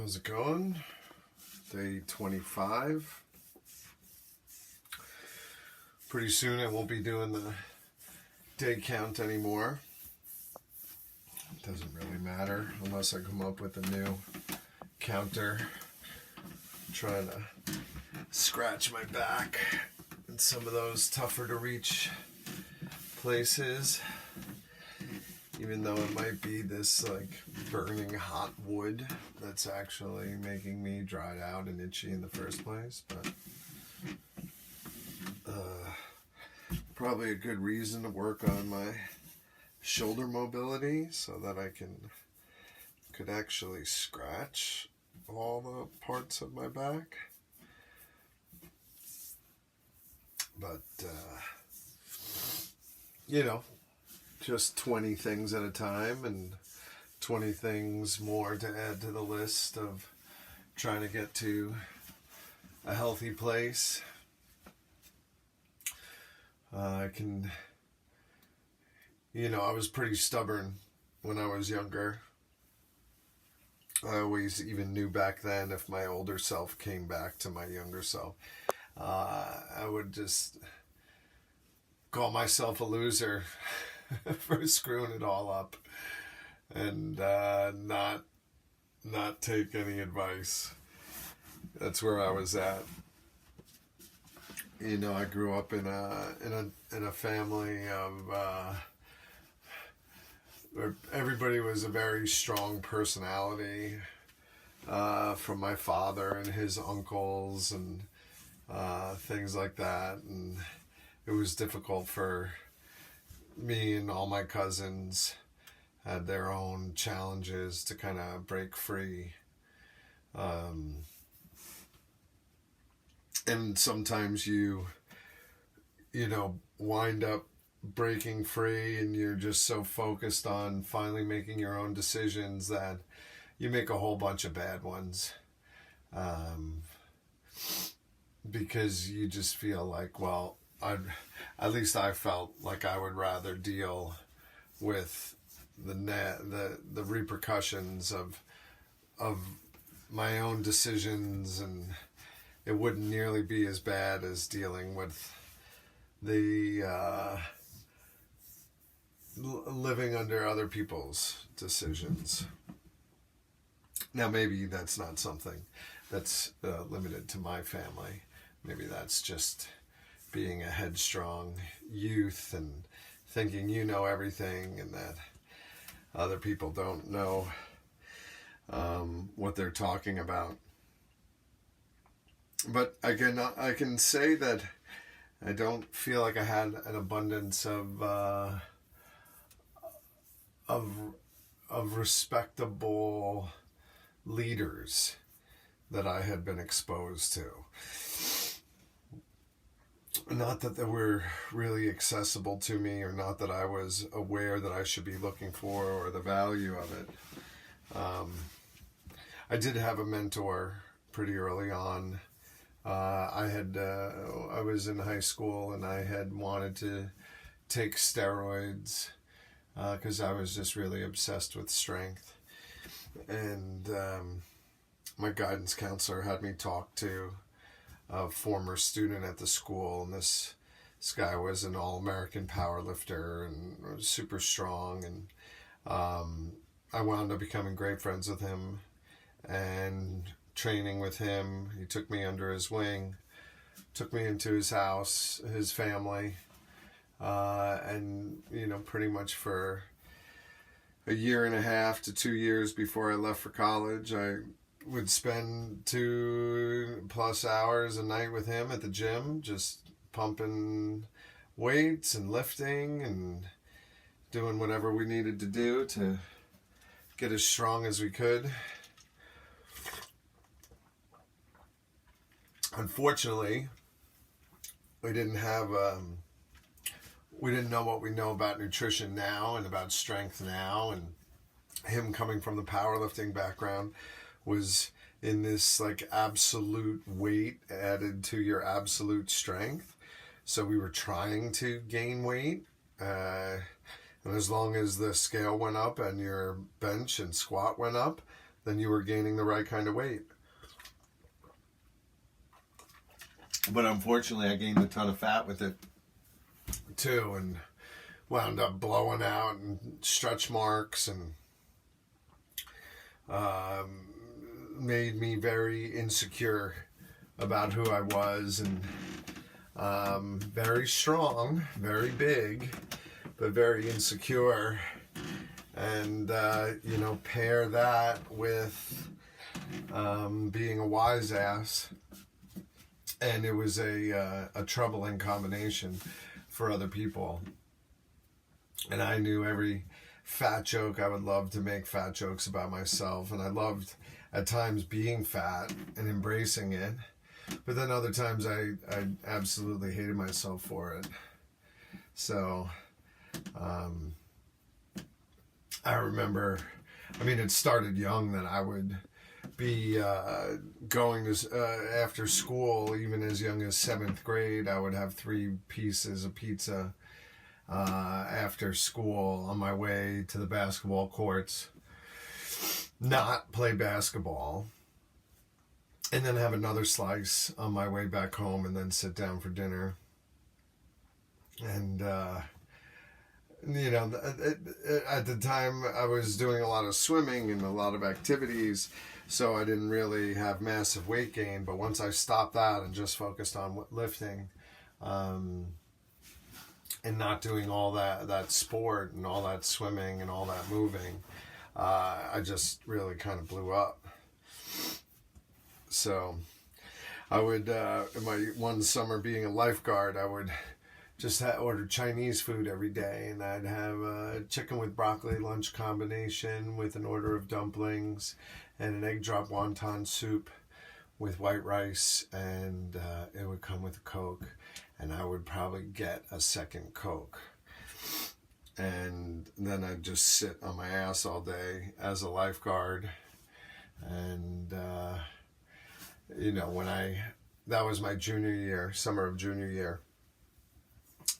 How's it going? Day 25. Pretty soon I won't be doing the day count anymore. It doesn't really matter unless I come up with a new counter. I'm trying to scratch my back in some of those tougher to reach places. Even though it might be this burning hot wood that's actually making me dried out and itchy in the first place, but probably a good reason to work on my shoulder mobility so that I could actually scratch all the parts of my back. But just 20 things at a time, and 20 things more to add to the list of trying to get to a healthy place. I was pretty stubborn when I was younger. I always even knew back then if my older self came back to my younger self, I would just call myself a loser for screwing it all up and not take any advice. That's where I was at. I grew up in a family of where everybody was a very strong personality, from my father and his uncles and things like that, and it was difficult for me, and all my cousins had their own challenges to kind of break free. And sometimes you wind up breaking free, and you're just so focused on finally making your own decisions that you make a whole bunch of bad ones. Because you just feel like, well, at least I felt like I would rather deal with the repercussions of my own decisions, and it wouldn't nearly be as bad as dealing with the living under other people's decisions. Now, maybe that's not something that's limited to my family. Maybe that's just being a headstrong youth and thinking you know everything, and that other people don't know what they're talking about. But I can say that I don't feel like I had an abundance of respectable leaders that I had been exposed to. Not that they were really accessible to me, or not that I was aware that I should be looking for, or the value of it. I did have a mentor pretty early on. I was in high school, and I had wanted to take steroids because I was just really obsessed with strength. And my guidance counselor had me talk to a former student at the school, and this guy was an all-American powerlifter and was super strong, and I wound up becoming great friends with him and training with him. He took me under his wing, took me into his house, his family, and pretty much for a year and a half to 2 years before I left for college, I would spend 2+ hours a night with him at the gym, just pumping weights and lifting and doing whatever we needed to do to get as strong as we could. Unfortunately, we didn't know what we know about nutrition now and about strength now, and him coming from the powerlifting background was in this absolute weight added to your absolute strength. So we were trying to gain weight, and as long as the scale went up and your bench and squat went up, then you were gaining the right kind of weight. But unfortunately, I gained a ton of fat with it too, and wound up blowing out and stretch marks, and made me very insecure about who I was, and very strong, very big, but very insecure. And pair that with being a wise ass, and it was a troubling combination for other people. And I knew every fat joke. I would love to make fat jokes about myself, and I loved at times being fat and embracing it, but then other times I absolutely hated myself for it. So I remember, it started young that I would be going to, after school, even as young as 7th grade, I would have 3 pieces of pizza after school on my way to the basketball courts, not play basketball, and then have another slice on my way back home, and then sit down for dinner. And at the time I was doing a lot of swimming and a lot of activities, so I didn't really have massive weight gain. But once I stopped that and just focused on lifting, and not doing all that sport and all that swimming and all that moving, I just really kind of blew up. So I would, my one summer being a lifeguard, I would just order Chinese food every day, and I'd have a chicken with broccoli lunch combination with an order of dumplings and an egg drop wonton soup with white rice, and it would come with a Coke, and I would probably get a second Coke. And then I'd just sit on my ass all day as a lifeguard. And, that was my junior year, summer of junior year.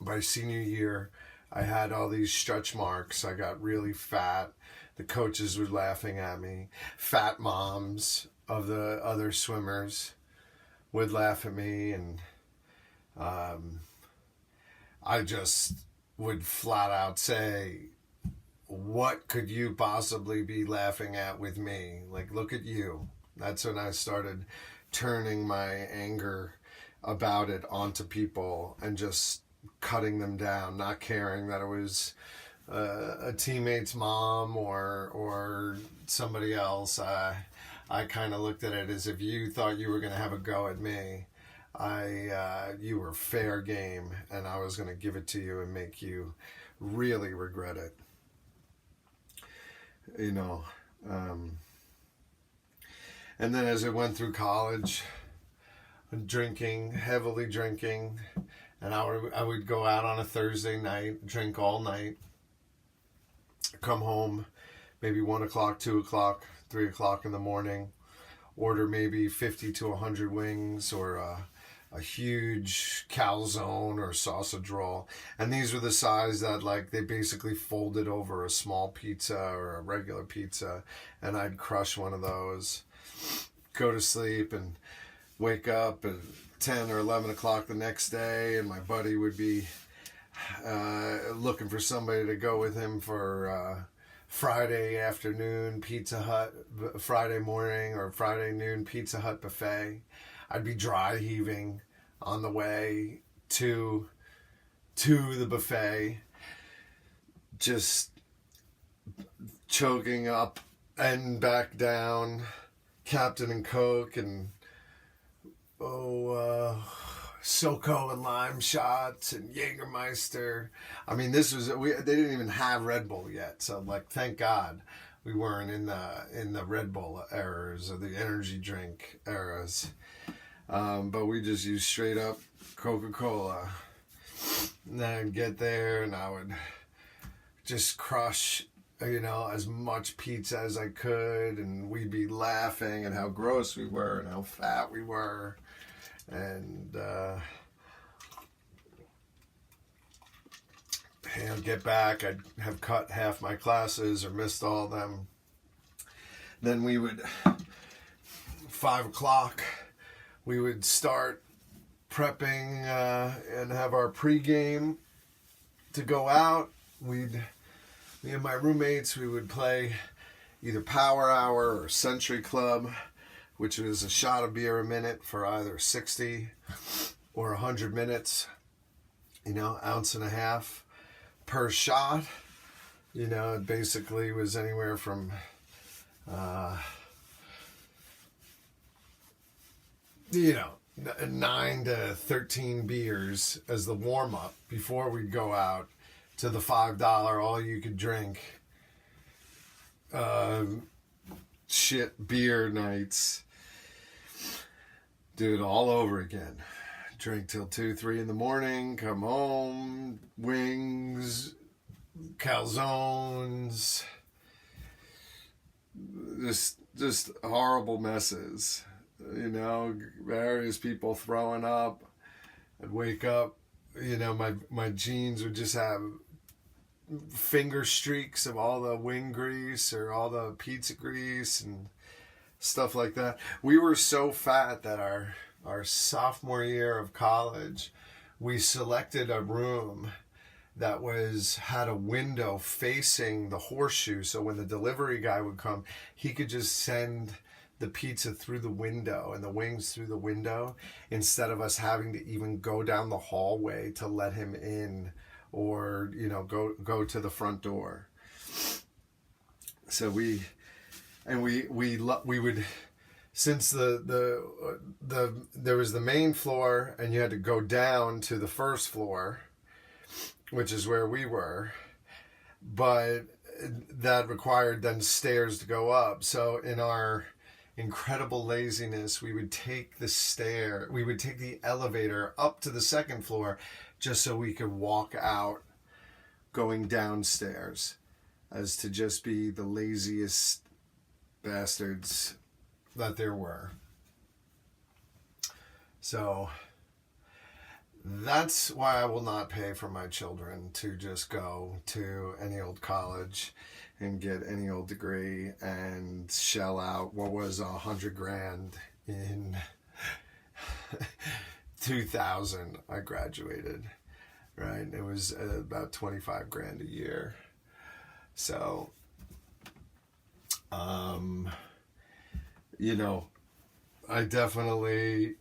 By senior year, I had all these stretch marks. I got really fat. The coaches were laughing at me. Fat moms of the other swimmers would laugh at me, and I just would flat out say, what could you possibly be laughing at with me? Like, look at you. That's when I started turning my anger about it onto people and just cutting them down, not caring that it was a teammate's mom or somebody else. I kind of looked at it as, if you thought you were going to have a go at me, you were fair game, and I was going to give it to you and make you really regret it. And then as I went through college, heavily drinking, and I would go out on a Thursday night, drink all night, come home maybe 1 o'clock, 2 o'clock, 3 o'clock in the morning, order maybe 50 to 100 wings, or a huge calzone or sausage roll. And these were the size that, like, they basically folded over a small pizza or a regular pizza, and I'd crush one of those, go to sleep, and wake up at 10 or 11 o'clock the next day, and my buddy would be looking for somebody to go with him for Friday afternoon Pizza Hut, Friday morning or Friday noon Pizza Hut buffet. I'd be dry heaving on the way to the buffet, just choking up and back down Captain and Coke and SoCo and lime shots and Jägermeister. I mean, they didn't even have Red Bull yet, so, like, thank God we weren't in the Red Bull eras or the energy drink eras. But we just used straight up Coca-Cola. And then I'd get there and I would just crush, as much pizza as I could, and we'd be laughing at how gross we were and how fat we were. And I'd get back, I'd have cut half my classes or missed all of them. Then we would, 5 o'clock, we would start prepping and have our pregame to go out. Me and my roommates, we would play either Power Hour or Century Club, which was a shot of beer a minute for either 60 or 100 minutes, ounce and a half per shot. It basically was anywhere from 9 to 13 beers as the warm-up before we'd go out to the $5 all you could drink shit beer nights. Do it all over again. Drink till 2, 3 in the morning, come home, wings, calzones, just horrible messes. Various people throwing up. I'd wake up, my jeans would just have finger streaks of all the wing grease or all the pizza grease and stuff like that. We were so fat that our sophomore year of college, we selected a room that had a window facing the horseshoe, so when the delivery guy would come, he could just send the pizza through the window and the wings through the window instead of us having to even go down the hallway to let him in or go to the front door. So we would, since there was the main floor and you had to go down to the first floor, which is where we were, but that required then stairs to go up. So in our incredible laziness, we would take the elevator up to the second floor just so we could walk out going downstairs, as to just be the laziest bastards that there were. So that's why I will not pay for my children to just go to any old college and get any old degree and shell out what was $100,000 in 2000. I graduated, right? It was about $25,000 a year. So, I definitely,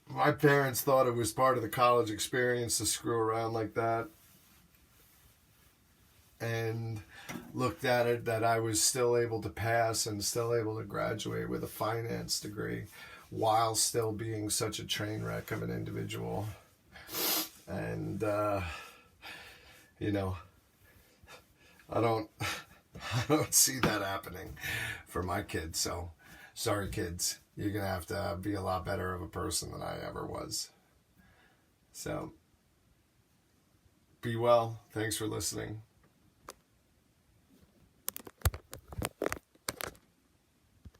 my parents thought it was part of the college experience to screw around like that, and looked at it that I was still able to pass and still able to graduate with a finance degree while still being such a train wreck of an individual. And, I don't see that happening for my kids. So sorry, kids, you're going to have to be a lot better of a person than I ever was. So be well. Thanks for listening.